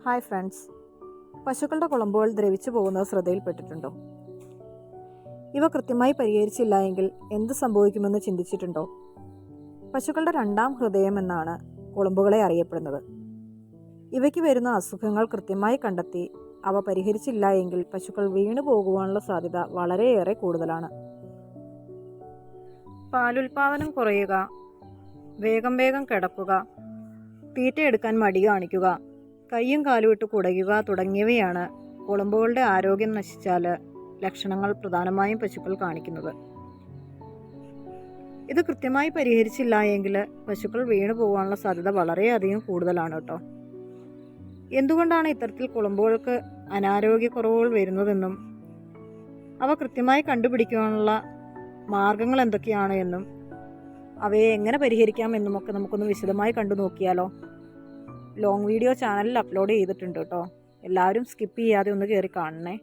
Hi friends, പശുക്കളുടെ കുളമ്പുകൾ ദ്രവിച്ചു പോകുന്നത് ശ്രദ്ധയിൽപ്പെട്ടിട്ടുണ്ടോ? ഇവ കൃത്യമായി പരിഹരിച്ചില്ല എങ്കിൽ എന്ത് സംഭവിക്കുമെന്ന് ചിന്തിച്ചിട്ടുണ്ടോ? പശുക്കളുടെ രണ്ടാം ഹൃദയം എന്നാണ് കുളമ്പുകളെ അറിയപ്പെടുന്നത്. ഇവയ്ക്ക് വരുന്ന അസുഖങ്ങൾ കൃത്യമായി കണ്ടെത്തി അവ പരിഹരിച്ചില്ല എങ്കിൽ പശുക്കൾ വീണു പോകുവാനുള്ള സാധ്യത വളരെയേറെ കൂടുതലാണ്. പാലുൽപാദനം കുറയുക, വേഗം കിടക്കുക, തീറ്റയെടുക്കാൻ മടി കാണിക്കുക, കൈയും കാലും ഇട്ട് കുടയുക തുടങ്ങിയവയാണ് കുളമ്പുകളുടെ ആരോഗ്യം നശിച്ചാൽ ലക്ഷണങ്ങൾ പ്രധാനമായും പശുക്കൾ കാണിക്കുന്നത്. ഇത് കൃത്യമായി പരിഹരിച്ചില്ല എങ്കിൽ പശുക്കൾ വീണു പോകാനുള്ള സാധ്യത വളരെയധികം കൂടുതലാണ് കേട്ടോ. എന്തുകൊണ്ടാണ് ഇത്തരത്തിൽ കുളമ്പുകൾക്ക് അനാരോഗ്യക്കുറവുകൾ വരുന്നതെന്നും അവ കൃത്യമായി കണ്ടുപിടിക്കുവാനുള്ള മാർഗങ്ങൾ എന്തൊക്കെയാണ് എന്നും അവയെ എങ്ങനെ പരിഹരിക്കാം എന്നുമൊക്കെ നമുക്കൊന്ന് വിശദമായി കണ്ടു നോക്കിയാലോ. ലോങ് വീഡിയോ ചാനലിൽ അപ്ലോഡ് ചെയ്തിട്ടുണ്ട് കേട്ടോ. എല്ലാവരും സ്കിപ്പ് ചെയ്യാതെ ഒന്ന് കയറി കാണണേ.